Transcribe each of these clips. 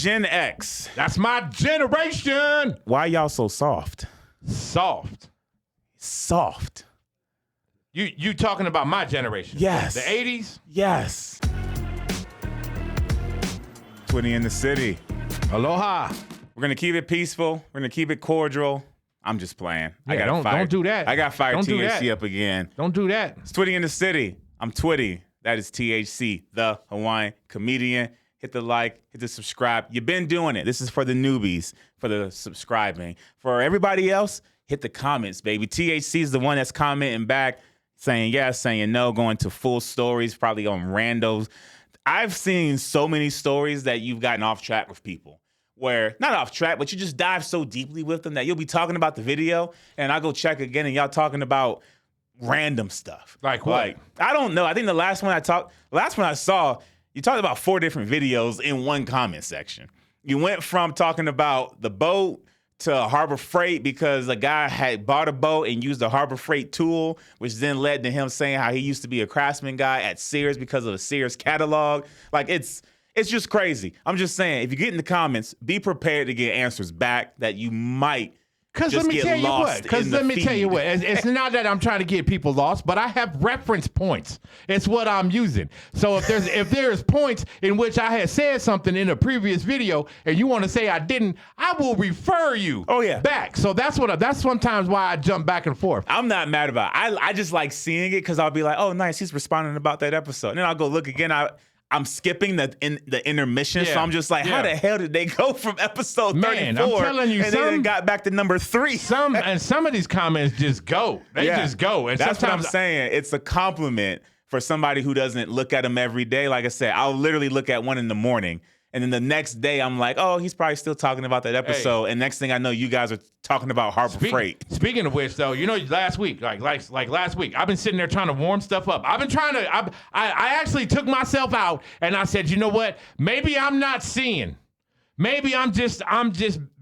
Gen X. That's my generation. Why y'all so soft? Soft. You talking about my generation? Yes. The 80s? Yes. Twitty in the city. Aloha. We're gonna keep it peaceful. We're gonna keep it cordial. I'm just playing. Yeah, don't do that. I got fired Don't do THC that. up again. Don't do that. It's Twitty in the city. I'm Twitty. That is THC, the Hawaiian comedian. Hit the like, hit the subscribe. You've been doing it. This is for the newbies, for the subscribing. For everybody else, hit the comments, baby. THC is the one that's commenting back, saying yes, saying no, going to full stories, probably on randos. I've seen so many stories that you've gotten off track with people. Where, not off track, but you just dive so deeply with them that you'll be talking about the video, and I go check again, and y'all talking about random stuff. Like what? Like, I don't know. I think the last one I saw, you talked about 4 different videos in one comment section. You went from talking about the boat to Harbor Freight because a guy had bought a boat and used the Harbor Freight tool, which then led to him saying how he used to be a craftsman guy at Sears because of the Sears catalog. Like, it's just crazy. I'm just saying, if you get in the comments, be prepared to get answers back that you might just let me get tell you lost what. Because in the let me tell you feed. what. It's not that I'm trying to get people lost, but I have reference points. It's what I'm using. So if there's points in which I had said something in a previous video and you want to say I didn't, I will refer you back. So that's sometimes why I jump back and forth. I'm not mad about it. I just like seeing it because I'll be like, oh, nice, he's responding about that episode. And then I'll go look again. I'm skipping the intermission, so I'm just like, how the hell did they go from episode 34 I'm telling you, and then got back to number 3? Some of these comments just go. They just go. And that's what I'm saying. It's a compliment for somebody who doesn't look at them every day. Like I said, I'll literally look at one in the morning, and then the next day I'm like, oh, he's probably still talking about that episode. And next thing I know, you guys are talking about Harbor Freight. Speaking of which, though, last week, like last week, I've been sitting there trying to warm stuff up. I've been trying to. I actually took myself out and I said, you know what? Maybe I'm not seeing. Maybe I'm just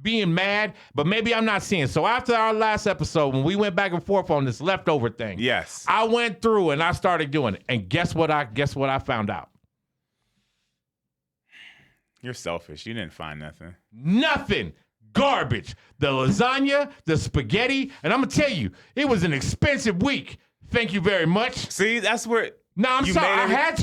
being mad, but maybe I'm not seeing. So after our last episode, when we went back and forth on this leftover thing, yes, I went through and I started doing it. And guess what I found out? You're selfish. You didn't find nothing. Nothing. Garbage. The lasagna, the spaghetti, and I'm going to tell you, it was an expensive week. Thank you very much. See, that's where... No, I'm sorry. I had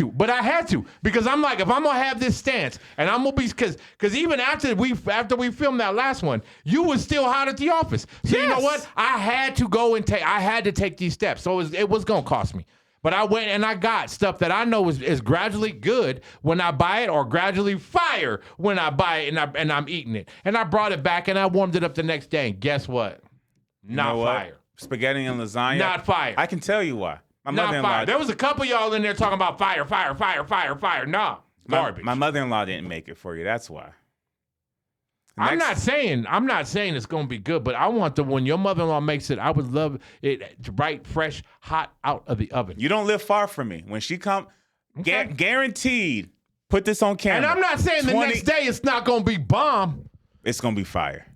to because I'm like, if I'm going to have this stance and I'm going to be, because even after we filmed that last one, you was still hot at the office. So You know what? I had to take these steps. So it was going to cost me. But I went and I got stuff that I know is gradually good when I buy it or gradually fire when I buy it and I'm eating it. And I brought it back and I warmed it up the next day. And guess what? Not fire. Spaghetti and lasagna. Not fire. I can tell you why. Not fire. There was a couple y'all in there talking about fire. Nah, garbage. My mother-in-law didn't make it for you. That's why. I'm not saying it's gonna be good, but I want when your mother-in-law makes it, I would love it right, fresh, hot out of the oven. You don't live far from me. When she come, guaranteed. Put this on camera. And I'm not saying the next day it's not gonna be bomb. It's gonna be fire.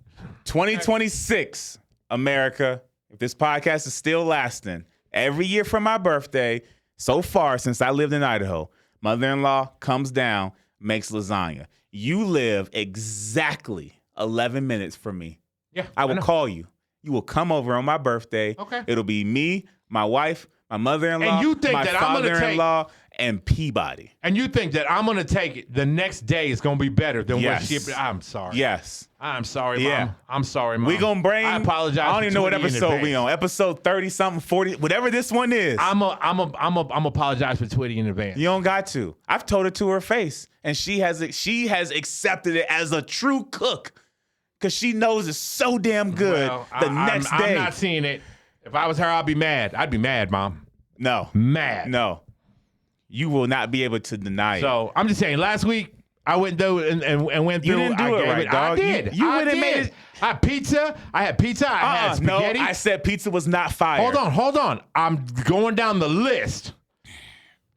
2026, America. If this podcast is still lasting, every year for my birthday, so far since I lived in Idaho, mother-in-law comes down, makes lasagna. You live exactly 11 minutes from me. Yeah, I will call you. You will come over on my birthday. Okay. It'll be me, my wife, my mother-in-law, and you think my that father-in-law, and Peabody. And you think that I'm going to take it the next day is going to be better than what she... I'm sorry. Yes. I'm sorry, Mom. I'm sorry, Mom. We going to bring... I apologize. I don't even know what episode we on. Episode 30-something, 40, whatever this one is. I'm apologize for Twitty in advance. You don't got to. I've told it to her face, and she has accepted it as a true cook because she knows it's so damn good next day. I'm not seeing it. If I was her, I'd be mad. I'd be mad, Mom. No. Mad. No. You will not be able to deny it. So I'm just saying, last week I went through and went through. You didn't do it right, dog. I did. You wouldn't have made it. I had pizza. I had spaghetti. No, I said pizza was not fire. Hold on. I'm going down the list.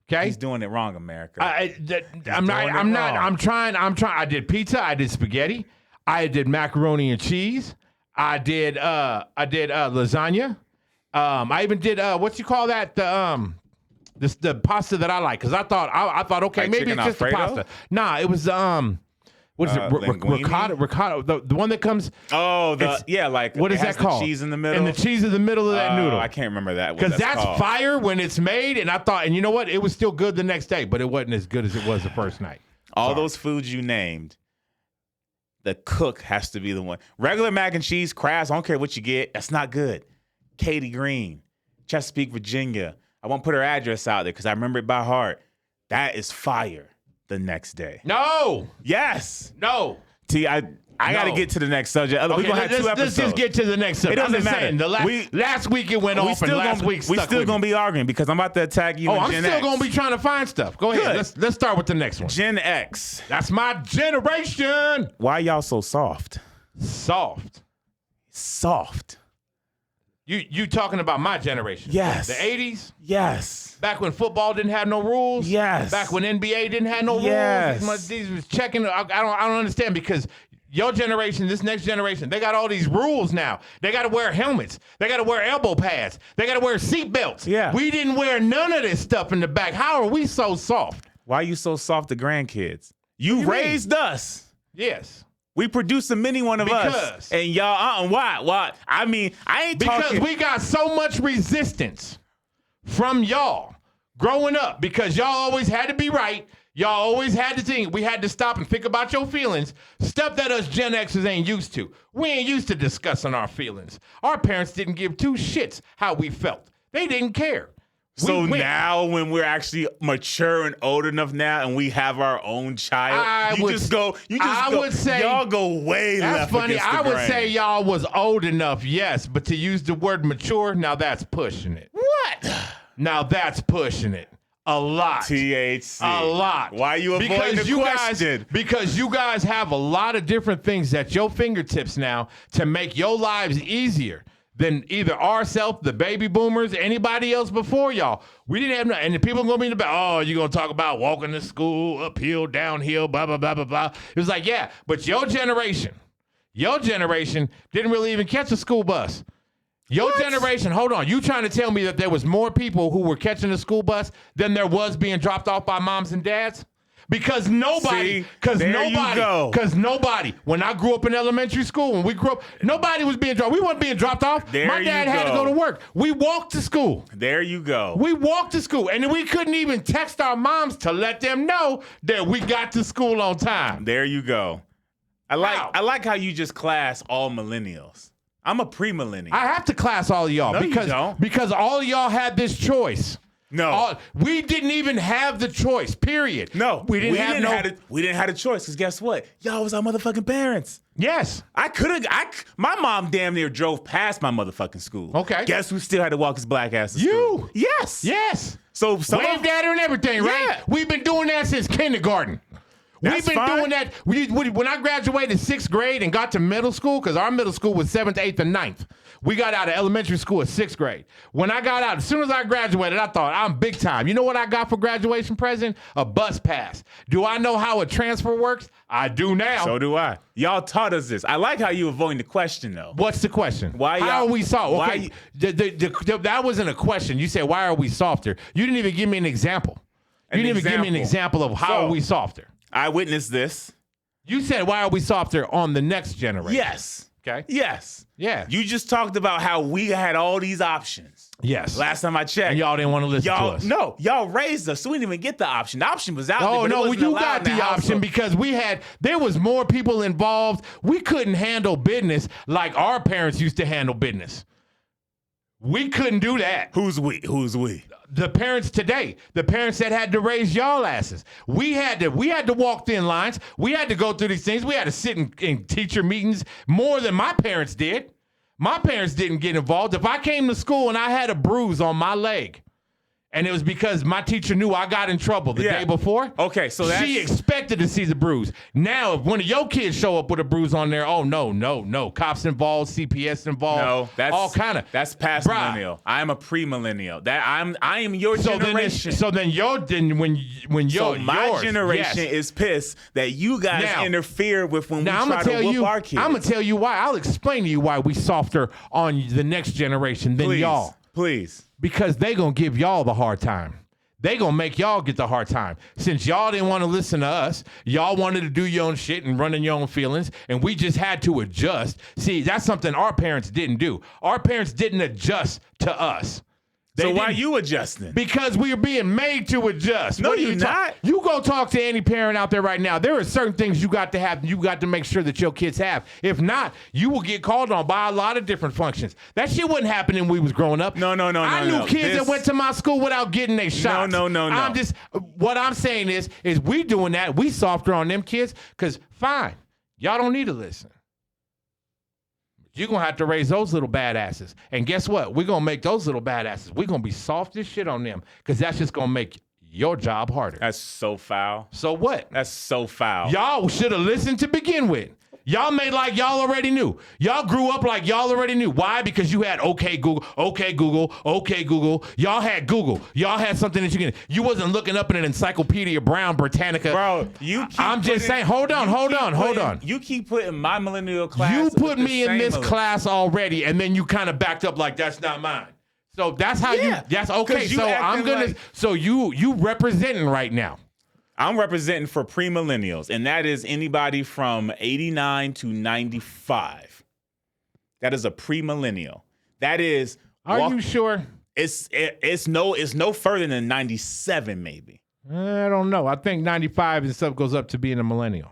Okay. He's doing it wrong, America. I'm trying. I did pizza. I did spaghetti. I did macaroni and cheese. I did lasagna. I even did what you call that? The pasta that I like, because I thought okay, like maybe it's just the pasta. Nah, it was What is it? Linguine? Ricotta. The one that comes. Oh, like what is it has that called? The cheese in the middle. And the cheese in the middle of that noodle. I can't remember that. Because that's fire when it's made. And I thought, and you know what? It was still good the next day, but it wasn't as good as it was the first night. All those foods you named, the cook has to be the one. Regular mac and cheese, Kraft, I don't care what you get. That's not good. Katie Green, Chesapeake, Virginia. I won't put her address out there because I remember it by heart. That is fire the next day. No. Yes. No. I got to get to the next subject. We're going to have 2 episodes. Let's just get to the next subject. It doesn't matter. Last week it went off, and last week we still going to be arguing because I'm about to attack you. I'm still going to be trying to find stuff. Go ahead. Let's start with the next one. Gen X. That's my generation. Why y'all so soft? Soft. You talking about my generation? Yes. The 80s? Yes. Back when football didn't have no rules? Yes. Back when NBA didn't have no rules? These was checking. I don't understand because your generation, this next generation, they got all these rules now. They got to wear helmets. They got to wear elbow pads. They got to wear seat belts. Yeah. We didn't wear none of this stuff in the back. How are we so soft? Why are you so soft to grandkids? You raised us. Yes. We produced a mini one of us. And y'all, why? I mean, I ain't talking. Because we got so much resistance from y'all growing up because y'all always had to be right. Y'all always had to think. We had to stop and think about your feelings. Stuff that us Gen Xers ain't used to. We ain't used to discussing our feelings. Our parents didn't give 2 shits how we felt. They didn't care. So now when we're actually mature and old enough now and we have our own child, would say y'all go way left. That's funny. I would say y'all was old enough, yes, but to use the word mature, now that's pushing it. What? Now that's pushing it. A lot. THC. A lot. Why are you avoiding the question? Because you guys have a lot of different things at your fingertips now to make your lives easier than either ourselves, the baby boomers, anybody else before y'all. We didn't have and the people are going to be in the back, you're going to talk about walking to school, uphill, downhill, blah, blah, blah, blah, blah. It was like, yeah, but your generation didn't really even catch a school bus. Your generation, hold on, you trying to tell me that there was more people who were catching the school bus than there was being dropped off by moms and dads? Because nobody, when I grew up in elementary school, when we grew up, nobody was being dropped. We weren't being dropped off. My dad had to go to work. We walked to school. There you go. We walked to school, and we couldn't even text our moms to let them know that we got to school on time. There you go. I like how you just class all millennials. I'm a pre-millennial. I have to class all of y'all because all of y'all had this choice. No, we didn't even have the choice. Period. No, we didn't have a choice because guess what? Y'all was our motherfucking parents. Yes, my mom damn near drove past my motherfucking school. Okay, guess who still had to walk his black ass to school? Yes. So waved at her and everything, right? Yeah. We've been doing that since kindergarten. We've been doing that. When I graduated 6th grade and got to middle school, because our middle school was 7th, 8th, and 9th. We got out of elementary school at 6th grade. When I got out, as soon as I graduated, I thought, I'm big time. You know what I got for graduation present? A bus pass. Do I know how a transfer works? I do now. So do I. Y'all taught us this. I like how you avoiding the question, though. What's the question? How are we soft? Okay, that wasn't a question. You said, why are we softer? You didn't even give me an example. You didn't even give me an example of how are we softer. I witnessed this. You said, why are we softer on the next generation? Yes. Okay. Yes. Yeah. You just talked about how we had all these options. Yes. Last time I checked. And y'all didn't want to listen to us. No, y'all raised us, so we didn't even get the option. The option was out there. Oh, no, you got the option because there was more people involved. We couldn't handle business like our parents used to handle business. We couldn't do that. Who's we? The parents today, the parents that had to raise y'all asses. We had to walk thin lines. We had to go through these things. We had to sit in teacher meetings more than my parents did. My parents didn't get involved. If I came to school and I had a bruise on my leg, and it was because my teacher knew I got in trouble the day before. Okay, so she expected to see the bruise. Now, if one of your kids show up with a bruise on there, no. Cops involved, CPS involved. No, that's all kind of. That's past millennial. I am a pre-millennial. I am your generation. My generation is pissed that you guys interfere with when we try to whoop our kids. I'm gonna tell you why. I'll explain to you why we softer on the next generation than y'all. Please. Because they gonna give y'all the hard time. they gonna make y'all get the hard time. Since y'all didn't want to listen to us, y'all wanted to do your own shit and run in your own feelings, and we just had to adjust. See, that's something our parents didn't do. Our parents didn't adjust to us. So why you adjusting? Because we are being made to adjust. No, you're not. You go talk to any parent out there right now. There are certain things you got to have. You got to make sure that your kids have. If not, you will get called on by a lot of different functions. That shit wasn't happening when we was growing up. No. I knew kids that went to my school without getting their shots. No. What I'm saying is we doing that. We softer on them kids because fine, y'all don't need to listen. You're going to have to raise those little badasses. And guess what? We're going to make those little badasses. We're going to be soft as shit on them because that's just going to make your job harder. That's so foul. So what? That's so foul. Y'all should have listened to begin with. Y'all made like y'all already knew. Y'all grew up like y'all already knew. Why? Because you had okay Google. Y'all had Google. Y'all had something that you wasn't looking up in an Encyclopedia Brown Britannica. Bro, I'm just saying, hold on. You keep putting my millennial class. You put me in this class already, and then you kind of backed up like that's not mine. So that's how that's okay. So I'm gonna so you representing right now. I'm representing for pre-millennials, and that is anybody from 89 to 95. That is a pre-millennial. That is. Are you sure? It's no further than 97, maybe. I don't know. I think 95 and stuff goes up to being a millennial.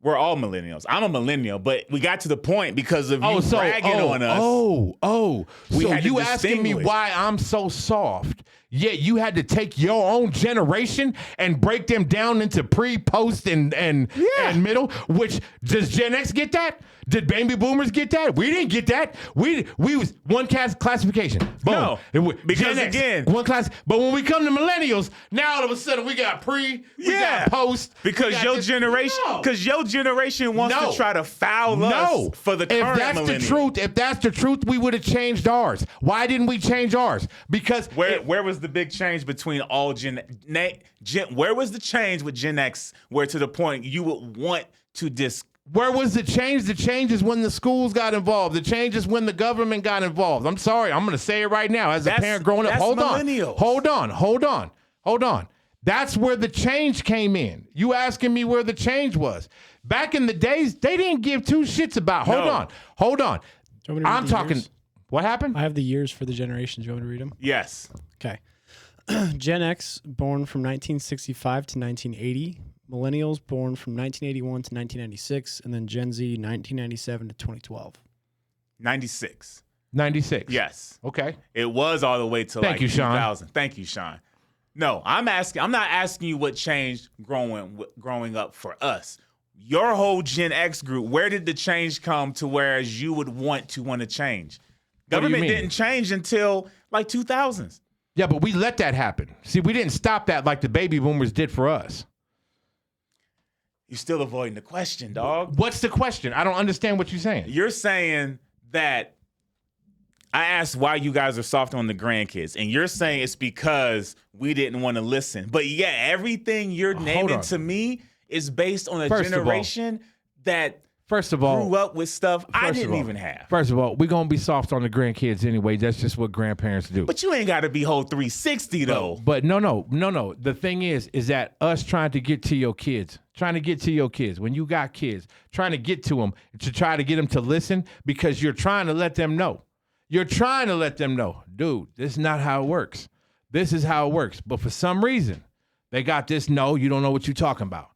We're all millennials. I'm a millennial, but we got to the point because of you bragging on us. So you asking me why I'm so soft? Yet you had to take your own generation and break them down into pre, post, and middle. Which does Gen X get that? Did baby boomers get that? We didn't get that. We was one classification. Boom. No, because Gen X, again, one class. But when we come to millennials, now all of a sudden we got pre, we got post. Because your generation wants to try to foul us for the current millennial. If that's the truth, we would have changed ours. Why didn't we change ours? Because where was the big change between all where was the change with Gen X where to the point you would want to Where was the change? The change is when the schools got involved. The change is when the government got involved. I'm sorry. I'm going to say it right now. As a parent growing up, hold on. That's where the change came in. You asking me where the change was. Back in the days, they didn't give two shits about. Hold on. I'm talking. Years? What happened? I have the years for the generations. You want me to read them? Yes. Okay. Gen X, born from 1965 to 1980. Millennials, born from 1981 to 1996. And then Gen Z, 1997 to 2012. 96. 96. Yes. Okay. It was all the way to Thank you, 2000. Thank you, Sean. No, I'm not asking you what changed growing up for us. Your whole Gen X group, where did the change come to whereas you would want to change? Government didn't change until like 2000s. Yeah, but we let that happen. See, we didn't stop that like the baby boomers did for us. You're still avoiding the question, dog. What's the question? I don't understand what you're saying. You're saying that I asked why you guys are soft on the grandkids, and you're saying it's because we didn't want to listen. But yeah, everything you're naming to me is based on a generation that grew up with stuff I didn't even have. First of all, we're going to be soft on the grandkids anyway. That's just what grandparents do. But you ain't got to be whole 360, though. But no. The thing is that us trying to get to your kids, when you got kids, trying to get to them, to try to get them to listen because you're trying to let them know. Dude, this is not how it works. This is how it works. But for some reason, they got this, no, you don't know what you're talking about.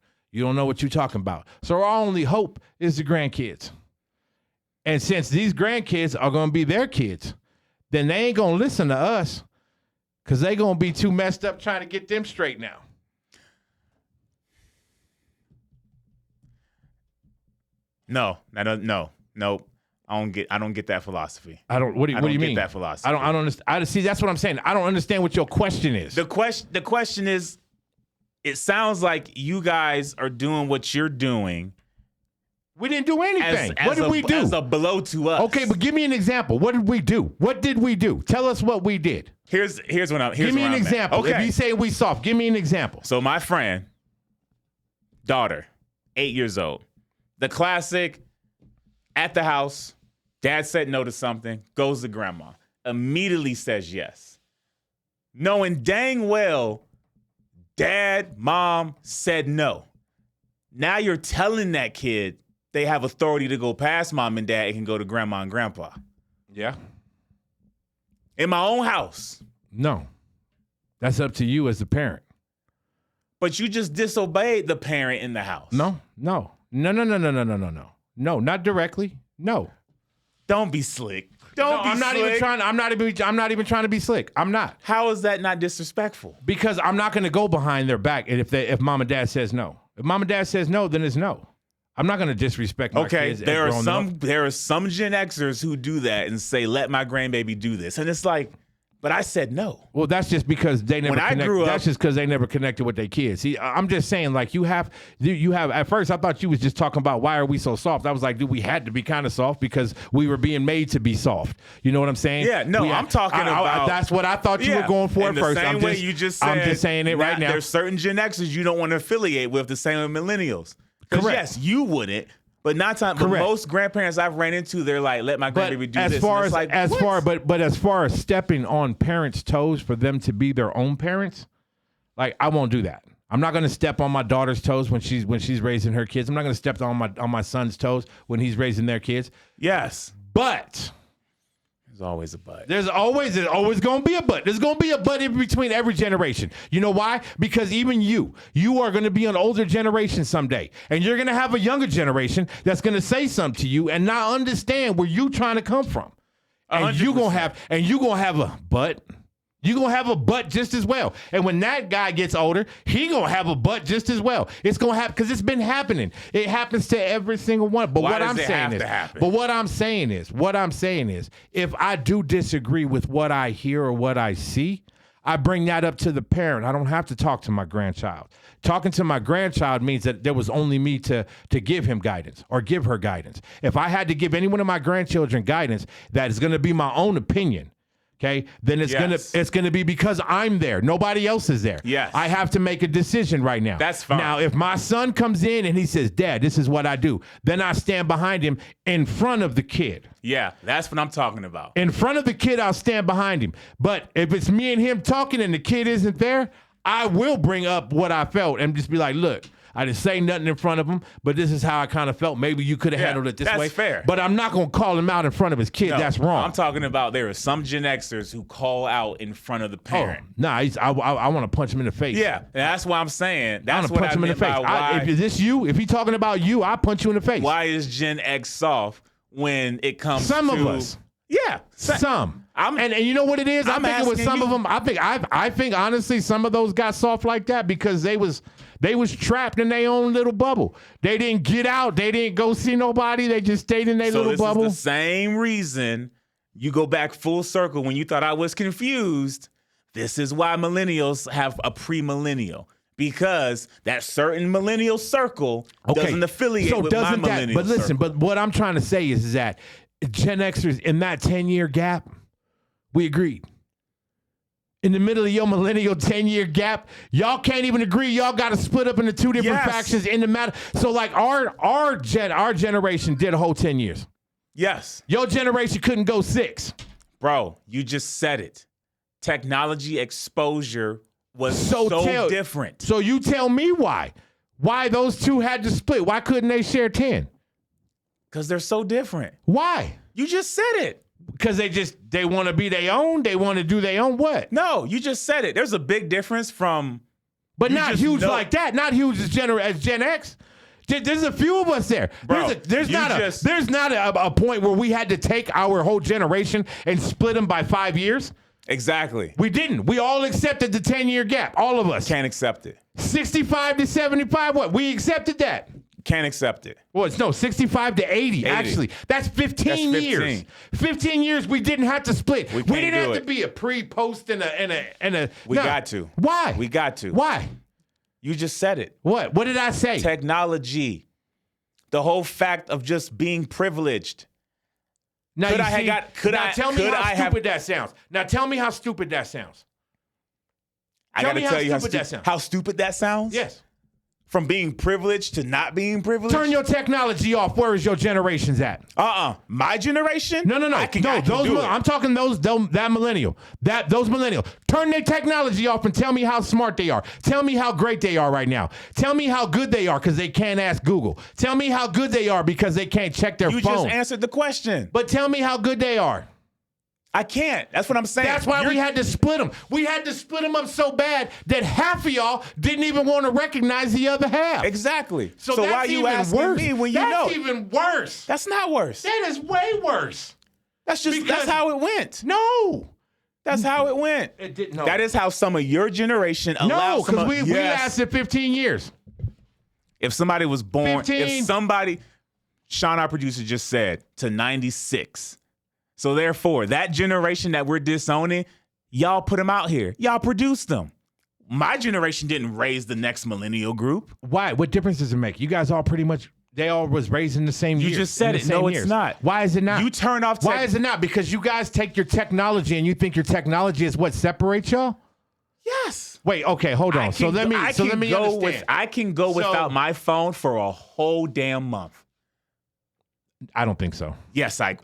So our only hope is the grandkids. And since these grandkids are going to be their kids, then they ain't going to listen to us because they going to be too messed up trying to get them straight now. No. I don't get that philosophy. What do you mean? That philosophy. I don't understand. See, that's what I'm saying. I don't understand what your question is. The question is, it sounds like you guys are doing what you're doing. We didn't do anything. What did we do? As a blow to us. Okay, but give me an example. What did we do? Tell us what we did. Give me an example. Okay. If you say we soft, give me an example. So my friend, daughter, 8 years old, the classic, at the house, dad said no to something, goes to grandma, immediately says yes. knowing dang well dad, mom said no. Now you're telling that kid they have authority to go past mom and dad and can go to grandma and grandpa. Yeah. In my own house. No. That's up to you as a parent. But you just disobeyed the parent in the house. No, not directly. No. Don't be slick. Don't be I'm not slick. even trying. I'm not even trying to be slick. I'm not. How is that not disrespectful? Because I'm not going to go behind their back if mom and dad says no. If mom and dad says no, then it's no. I'm not going to disrespect my kids. There are some Gen Xers who do that and say, "Let my grandbaby do this," and it's like, but I said no. Well, that's just because they never. That's just because they never connected with their kids. See, I'm just saying, like you have. At first, I thought you was just talking about why are we so soft. I was like, dude, we had to be kind of soft because we were being made to be soft. You know what I'm saying? Yeah. No, I'm talking about. That's what I thought you were going for at first. I'm just saying it right now. There's certain Gen Xers you don't want to affiliate with. The same with millennials. Because yes, you wouldn't. But but most grandparents I've ran into, they're like, "Let my grandbaby do this." As far as stepping on parents' toes for them to be their own parents, like I won't do that. I'm not going to step on my daughter's toes when she's raising her kids. I'm not going to step on my son's toes when he's raising their kids. Yes, but there's always a but. There's always going to be a but. There's going to be a but in between every generation. You know why? Because even you are going to be an older generation someday. And you're going to have a younger generation that's going to say something to you and not understand where you trying to come from. And you're going to have a but. You're going to have a butt just as well. And when that guy gets older, he going to have a butt just as well. It's going to happen because it's been happening. It happens to every single one. But what I'm saying is, if I do disagree with what I hear or what I see, I bring that up to the parent. I don't have to talk to my grandchild. Talking to my grandchild means that there was only me to give him guidance or give her guidance. If I had to give any one of my grandchildren guidance, that is going to be my own opinion. Okay, then it's gonna be because I'm there. Nobody else is there. Yes. I have to make a decision right now. That's fine. Now, if my son comes in and he says, "Dad, this is what I do," then I stand behind him in front of the kid. Yeah, that's what I'm talking about. In front of the kid, I'll stand behind him. But if it's me and him talking and the kid isn't there, I will bring up what I felt and just be like, "Look, I didn't say nothing in front of him, but this is how I kind of felt. Maybe you could have handled it this way." That's fair. But I'm not going to call him out in front of his kid. No, that's wrong. I'm talking about there are some Gen Xers who call out in front of the parent. I want to punch him in the face. Yeah, that's what I'm saying. I want to punch him in the face. If he's talking about you, I punch you in the face. Why is Gen X soft when it comes some to... of us. Yeah. Some. And you know what it is? I think it was some of them. I think honestly some of those got soft like that because they was trapped in their own little bubble. They didn't get out. They didn't go see nobody. They just stayed in their little bubble. So this is the same reason you go back full circle when you thought I was confused. This is why millennials have a pre-millennial. Because that certain millennial circle doesn't affiliate with my millennial But listen, circle. but what I'm trying to say is that Gen Xers in that 10-year gap, we agreed. In the middle of your millennial 10-year gap, y'all can't even agree. Y'all got to split up into two different factions in the matter. So like our generation did a whole 10 years. Yes. Your generation couldn't go 6. Bro, you just said it. Technology exposure was so different. So you tell me why those two had to split. Why couldn't they share 10? Because they're so different. Why? You just said it. Because they want to be their own. They want to do their own what? No, you just said it. There's a big difference from. But not huge like that. Not huge as Gen X. There's a few of us there. Bro, there's not a point where we had to take our whole generation and split them by 5 years. Exactly. We didn't. We all accepted the 10-year gap. All of us. Can't accept it. 65 to 75. What? We accepted that. Can't accept it. Well, it's 65 to 80, actually. That's 15 years. 15 years we didn't have to split. We didn't have to be a pre-post and a We got to. Why? We got to. Why? You just said it. What? What did I say? Technology. The whole fact of just being privileged. Now tell me how stupid that sounds. Now tell me how stupid that sounds. I got to tell you how stupid that sounds? Yes. From being privileged to not being privileged? Turn your technology off. Where is your generations at? My generation? No. I can do it. I'm talking those millennial. Those millennials. Turn their technology off and tell me how smart they are. Tell me how great they are right now. Tell me how good they are because they can't ask Google. Tell me how good they are because they can't check their phone. You just answered the question. But tell me how good they are. I can't. That's what I'm saying. That's why we had to split them. We had to split them up so bad that half of y'all didn't even want to recognize the other half. Exactly. So why are you asking me when you know? That's even worse. That's not worse. That is way worse. That's how it went. No. That's how it went. It didn't. No. That is how some of your generation allowed. No, because we lasted 15 years. If somebody was born, 15. Sean, our producer, just said to 96. So therefore, that generation that we're disowning, y'all put them out here. Y'all produced them. My generation didn't raise the next millennial group. Why? What difference does it make? You guys all pretty much, they all was raised in the same years. You just said it. No, it's not. Why is it not? You turn off Why is it not? Because you guys take your technology and you think your technology is what separates y'all? Yes. Wait, okay, hold on. Let me understand. I can go without my phone for a whole damn month. I don't think so. Yes, I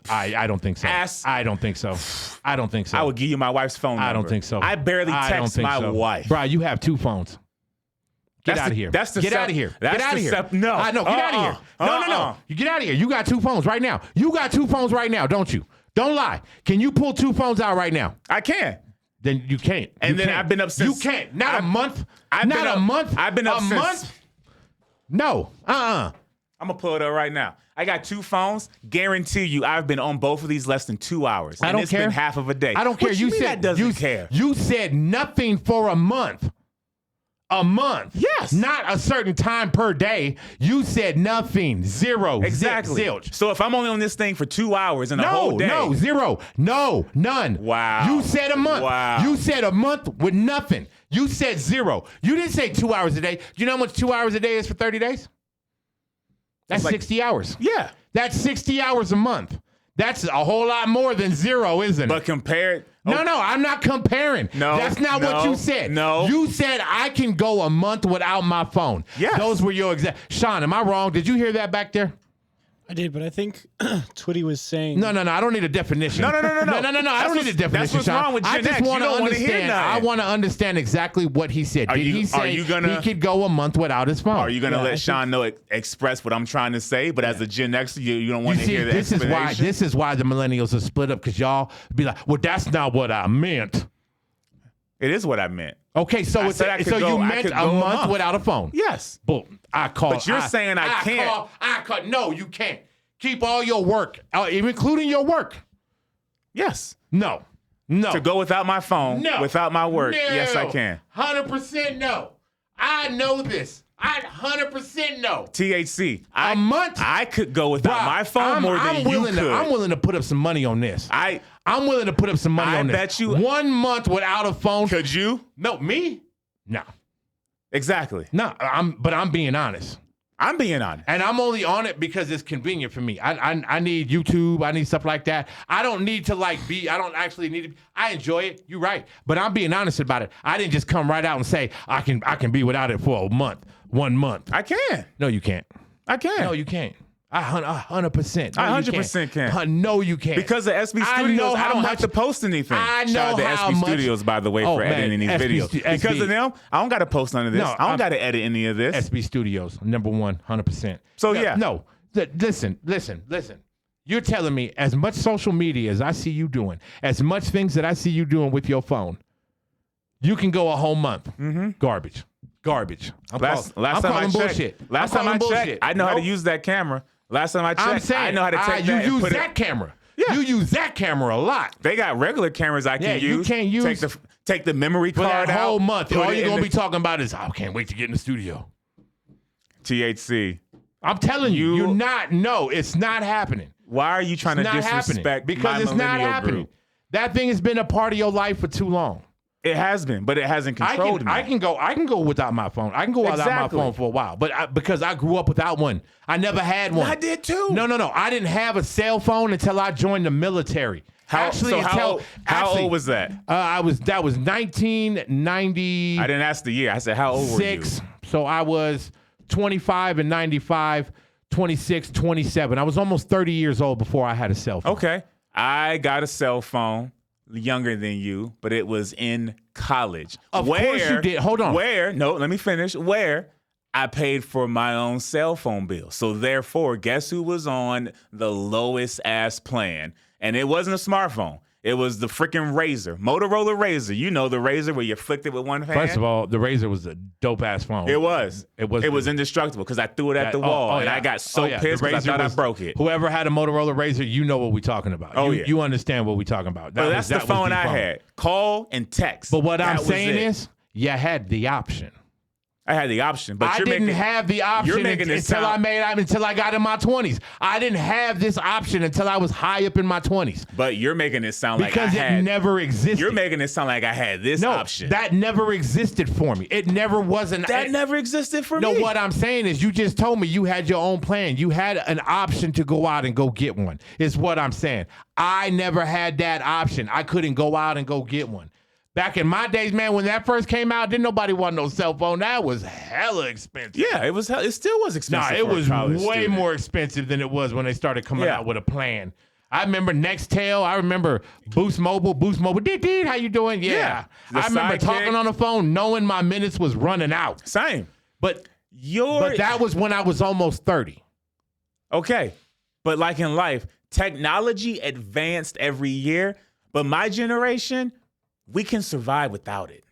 don't think so. I don't think so. I don't think so. I would give you my wife's phone number. I don't think so. I barely text my wife. Bro, you have 2 phones. Get out of here. Get out of here. Get out of here. No. Get out of here. No. You get out of here. You got 2 phones right now. You got 2 phones right now, don't you? Don't lie. Can you pull 2 phones out right now? I can. Then you can't. I've been up since. You can't. Not a month. Not a month. I've been up since. A month? No. I'm going to pull it up right now. I got 2 phones. Guarantee you I've been on both of these less than 2 hours. I don't care. It's been half of a day. I don't care. You said doesn't care. You said nothing for a month. A month. Yes. Not a certain time per day. You said nothing. Zero. Exactly. Zilch. So if I'm only on this thing for 2 hours in a whole day. No, zero. No, none. Wow. You said a month. Wow. You said a month with nothing. You said 0. You didn't say 2 hours a day. Do you know how much 2 hours a day is for 30 days? That's like 60 hours. Yeah. That's 60 hours a month. That's a whole lot more than 0, isn't it? But compared. No, I'm not comparing. No. That's not what you said. No. You said I can go a month without my phone. Yes. Those were your exact. Sean, am I wrong? Did you hear that back there? I did, but I think Twitty was saying. No. I don't need a definition. No. I don't need a definition. That's what's Sean. wrong with Gen I just X. want to understand. I nothing. want to understand exactly what he said. Did he say he could go a month without his phone? Are you going to let Sean know express what I'm trying to say? But as a Gen X, you don't want to hear the explanation. This is why the millennials are split up, because y'all be like, well, that's not what I meant. It is what I meant. Okay, so you meant a month without a phone. Yes. Boom. But you're saying I can't. No, you can't. Keep all your work, including your work. Yes. No. To go without my phone, without my work. No. Yes, I can. 100% no. I know this. I 100% know. THC. A month? I could go without my phone more than you could. I'm willing to put up some money on this. I'm willing to put up some money on this. I bet you. 1 month without a phone. Could you? No, me? No. Exactly. No, but I'm being honest. I'm being honest. And I'm only on it because it's convenient for me. I need YouTube. I need stuff like that. I don't need to I don't actually need to. I enjoy it. You're right. But I'm being honest about it. I didn't just come right out and say, I can be without it for a month, 1 month. I can. No, you can't. I can. No, you can't. 100%. I 100% can. No, you can't. Because of SB Studios, I don't have to post anything. I know Shout out to how SB much. Studios, by the way, for editing these videos. Because of them, I don't got to post none of this. I don't got to edit any of this. SB Studios, number 1, 100%. So, No, listen. You're telling me as much social media as I see you doing, as much things that I see you doing with your phone, you can go a whole month. Mm-hmm. Garbage. Last time I checked, I know how to use that camera. Last time I checked, I know how to take that. You use that camera. Yeah. You use that camera a lot. They got regular cameras I can use. You can't use. Take the memory card out. For that whole month, all you're going to be talking about is, I can't wait to get in the studio. THC. I'm telling you, you're not. No, it's not happening. Why are you trying to disrespect because it's not happening. Group? That thing has been a part of your life for too long. It has been, but it hasn't controlled me. I can go without my phone. I can go without my phone for a while, but because I grew up without one. I never had one. I did too. No. I didn't have a cell phone until I joined the military. How old was that? That was 1990. I didn't ask the year. I said, how old were you? So I was 25 and 95, 26, 27. I was almost 30 years old before I had a cell phone. Okay. I got a cell phone younger than you, but it was in college. Of course you did. Hold on. Let me finish. Where I paid for my own cell phone bill. So therefore, guess who was on the lowest ass plan? And it wasn't a smartphone. It was the freaking Razor, Motorola Razor. You know the Razor where you flicked it with one hand? First of all, the Razor was a dope-ass phone. It was. It was indestructible because I threw it at the wall, and I got so pissed because I thought I broke it. Whoever had a Motorola Razor, you know what we're talking about. You understand what we're talking about. That's the phone I had. Call and text. But what I'm saying is, you had the option. I had the option, but I didn't have the option until I got in my 20s. I didn't have this option until I was high up in my 20s. But you're making it sound like because it never existed. You're making it sound like I had this option. That never existed for me. It never wasn't. That never existed for me. No, what I'm saying is you just told me you had your own plan. You had an option to go out and go get one, is what I'm saying. I never had that option. I couldn't go out and go get one. Back in my days, man, when that first came out, didn't nobody want no cell phone. That was hella expensive. Yeah, it was. It still was expensive. Nah, it was way more expensive than it was when they started coming out with a plan. I remember Nextel. I remember Boost Mobile. Dee, how you doing? Yeah. I remember talking on the phone, knowing my minutes was running out. Same. But that was when I was almost 30. Okay. But like in life, technology advanced every year. But my generation, we can survive without it.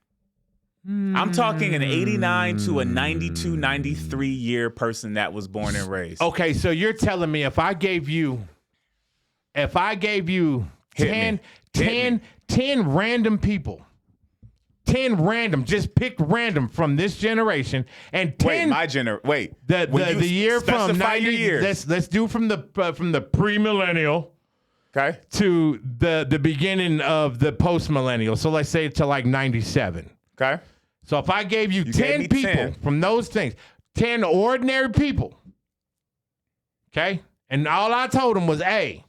I'm talking an 89 to a 92, 93 year person that was born and raised. Okay, so you're telling me if I gave you 10 random people, 10 random, just picked random from this generation, and 10 the year from 90 years. Let's do from the pre-millennial. Okay. To the beginning of the post-millennial. So let's say to like 97. Okay. So if I gave you 10 people from those things, 10 ordinary people, okay? And all I told them was, hey,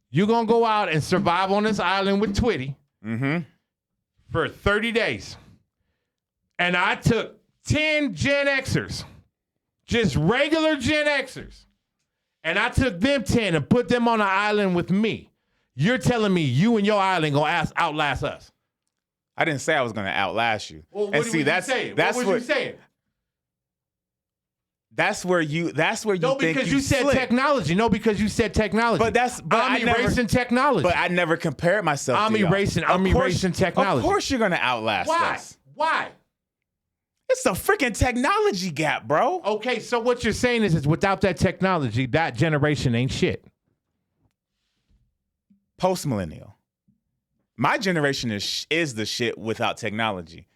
you're going to go out and survive on this island with Twitty for 30 days. And I took 10 Gen Xers, just regular Gen Xers. And I took them 10 and put them on an island with me. You're telling me you and your island gonna outlast us? I didn't say I was gonna outlast you. Well, what were you saying? What was you saying? That's where you No, because you said technology. No, because you said technology. I'm erasing technology. But I never compared myself to y'all. I'm erasing technology. Of course you're gonna outlast us. Why? It's a freaking technology gap, bro. Okay, so what you're saying is without that technology, that generation ain't shit. Post-millennial. My generation is the shit without technology.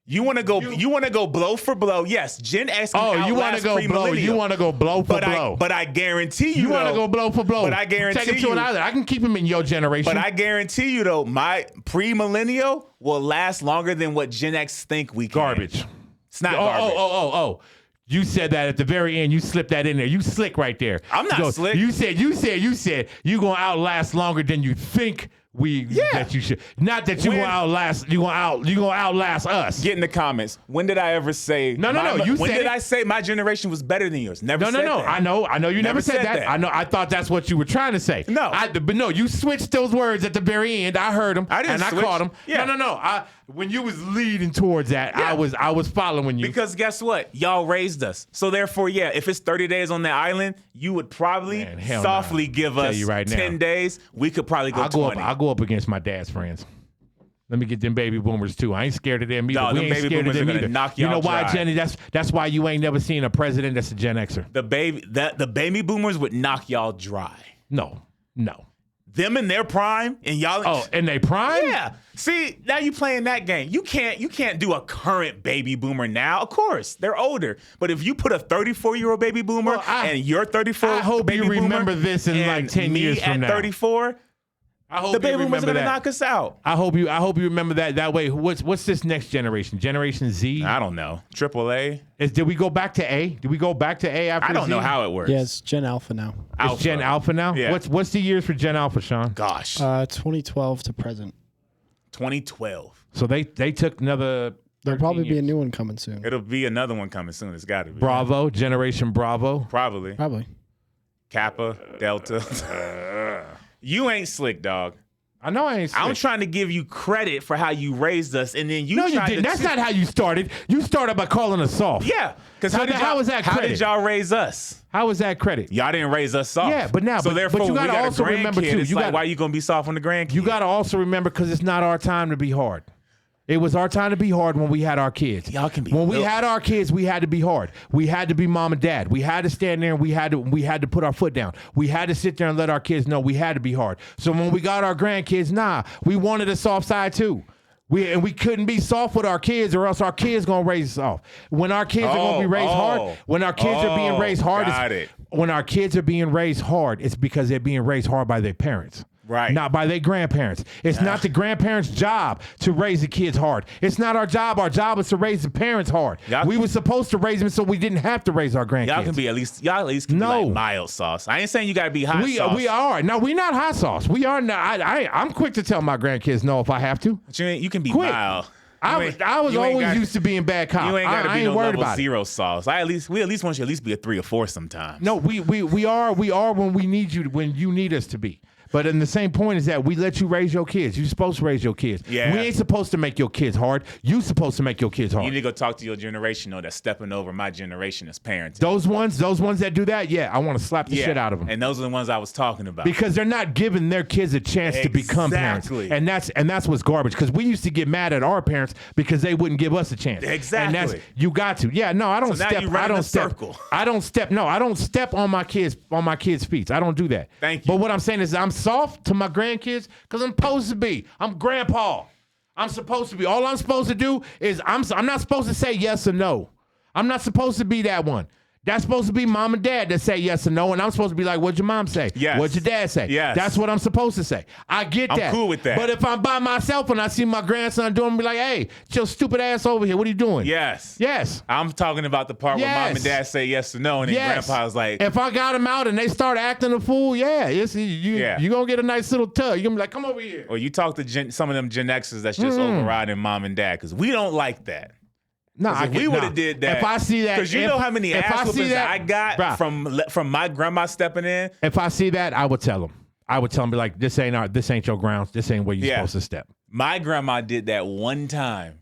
You want to go blow for blow? Yes, Gen X can outlast you want to go blow? You want to go blow for blow? But I guarantee you, you want to go blow for blow. But I guarantee take him to an island. I can keep him in your generation. But I guarantee you, though, my pre-millennial will last longer than what Gen X think we can. Garbage. It's not garbage. Oh. You said that at the very end. You slipped that in there. You slick right there. I'm not slick. You said you're going to outlast longer than you think that you should. Not that you're going to outlast us. Get in the comments. When did I ever say No. When did I say my generation was better than yours? Never said that. No. I know you never said that. I know. I thought that's what you were trying to say. No. But no, you switched those words at the very end. I heard them. I didn't switch. I caught them. Yeah. No. When you was leading towards that, I was following you. Because guess what? Y'all raised us. So therefore, if it's 30 days on that island, you would probably softly give us 10 days. We could probably go 20. I'll go up against my dad's friends. Let me get them baby boomers too. I ain't scared of them either. No, we ain't baby scared boomers of them are gonna either. knock you y'all know why, dry. Jenny? That's why you ain't never seen a president that's a Gen Xer. The baby boomers would knock y'all dry. No. Them in their prime and y'all. Oh, in their prime? Yeah. See, now you playing that game. You can't do a current baby boomer now. Of course, they're older. But if you put a 34-year-old baby boomer and you're 34, I hope you remember this in like 10 years from now. At 34. I hope the baby boomers are gonna knock us out. I hope you remember that way. What's this next generation? Generation Z? I don't know. AAA? Did we go back to A? Did we go back to A after I don't Z? know how it works. Yeah, it's Gen Alpha now. It's Gen Alpha now? Yeah. What's the years for Gen Alpha, Sean? Gosh. 2012 to present. 2012. So they took another There'll probably be a years. new one coming soon. It'll be another one coming soon. It's got to be. Bravo, Generation Bravo. Probably. Probably. Kappa, Delta. You ain't slick, dog. I know I ain't slick. I'm trying to give you credit for how you raised us, and then you No, you tried didn't. to That's not how you started. You started by calling us soft. Yeah, because So how was that how credit? did y'all raise us? How was that credit? Y'all didn't raise us soft. Yeah, but now- so but therefore, you we gotta got also a remember, grandkid. too, It's you like, got- why you gonna be soft on the grandkid? You got to also remember because it's not our time to be hard. It was our time to be hard when we had our kids. Y'all can be When we built. had our kids, we had to be hard. We had to be mom and dad. We had to stand there and we had to put our foot down. We had to sit there and let our kids know we had to be hard. So when we got our grandkids, we wanted a soft side too. We couldn't be soft with our kids or else our kids gonna raise us off. When our kids are gonna be raised hard, when our kids are being raised hard, when our kids are being raised hard, it's because they're being raised hard by their parents. Right. Not by their grandparents. It's not the grandparents' job to raise the kids hard. It's not our job. Our job is to raise the parents hard. We were supposed to raise them so we didn't have to raise our grandkids. Y'all at least can be like mild sauce. I ain't saying you gotta be hot sauce. We are. No, we're not hot sauce. We are not. I'm quick to tell my grandkids no if I have to. But you can be Quick. mild. I was always used to being bad cop. You ain't gotta I be ain't no worried level about it. 0 sauce. We at least want you to at least be a 3 or 4 sometimes. No, we are when we need you when you need us to be. But in the same point is that we let you raise your kids. You're supposed to raise your kids. Yeah. We ain't supposed to make your kids hard. You supposed to make your kids hard. You need to go talk to your generation though that's stepping over my generation as parents. Those ones that do that, yeah, I want to slap the shit out of them. And those are the ones I was talking about. Because they're not giving their kids a chance to become parents. Exactly. And that's what's garbage. Because we used to get mad at our parents because they wouldn't give us a chance. Exactly. And you got to. Yeah, no, I don't So now step. you run I in don't a step. circle. I don't step on my kids' feet. I don't do that. Thank you. But what I'm saying is I'm soft to my grandkids because I'm supposed to be. I'm grandpa. I'm supposed to be. All I'm supposed to do is I'm not supposed to say yes or no. I'm not supposed to be that one. That's supposed to be mom and dad that say yes or no, and I'm supposed to be like, what'd your mom say? Yes. What'd your dad say? Yes. That's what I'm supposed to say. I get that. I'm cool with that. But if I'm by myself and I see my grandson doing, I'm be like, hey, get your stupid ass over here. What are you doing? Yes. Yes. I'm talking about the part where mom and dad say yes or no, and then Yes. grandpa's like, if I got them out and they start acting a fool, you're gonna get a nice little tug. You're gonna be like, come over here. or you talk to some of them Gen Xers that's just overriding mom and dad because we don't like that. No, If we would have did that, If I see that, because you know how many ass whoopings I got bruh, from my grandma stepping in. If I see that, I would tell them. Be like, this ain't your grounds. This ain't where you're supposed to step. My grandma did that one time,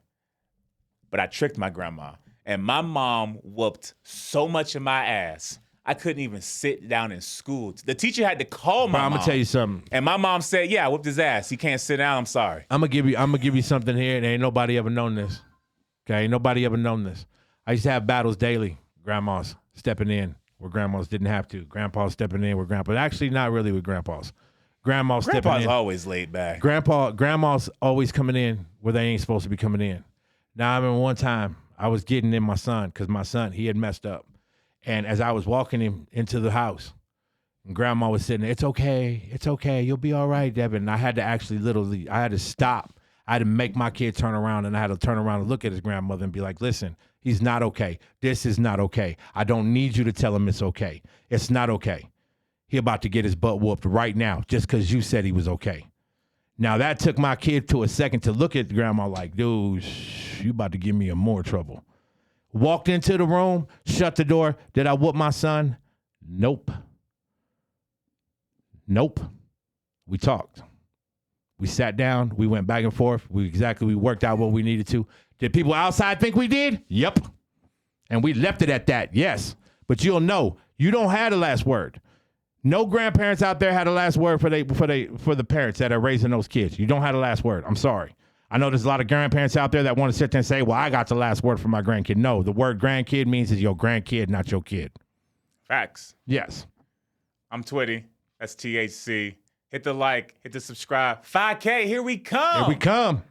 but I tricked my grandma, and my mom whooped so much of my ass. I couldn't even sit down in school. The teacher had to call my mom. I'm gonna tell you something. And my mom said, "Yeah, I whooped his ass. He can't sit down. I'm sorry." I'm gonna give you something here, and ain't nobody ever known this. Okay, ain't nobody ever known this. I used to have battles daily. Grandmas stepping in where grandmas didn't have to. Grandpas stepping in where grandpas. Actually, not really with grandpas. Grandmas stepping Grandpa's in. always laid back. Grandma's always coming in where they ain't supposed to be coming in. Now, I remember one time I was getting in my son because my son, he had messed up. And as I was walking him into the house, and grandma was sitting there, it's okay, you'll be all right, Devin. And I had to actually I had to stop. I had to make my kid turn around, and I had to turn around and look at his grandmother and be like, listen, he's not okay. This is not okay. I don't need you to tell him it's okay. It's not okay. He about to get his butt whooped right now just because you said he was okay. Now, that took my kid to a second to look at grandma like, dude, you about to give me more trouble. Walked into the room, shut the door. Did I whoop my son? Nope. We talked. We sat down. We went back and forth. We worked out what we needed to. Did people outside think we did? Yep. And we left it at that, yes. But you'll know, you don't have the last word. No grandparents out there had the last word for the parents that are raising those kids. You don't have the last word. I'm sorry. I know there's a lot of grandparents out there that want to sit there and say, well, I got the last word for my grandkid. No, the word grandkid means it's your grandkid, not your kid. Facts. Yes. I'm Twitty. That's THC. Hit the like, hit the subscribe. 5K, here we come. Here we come.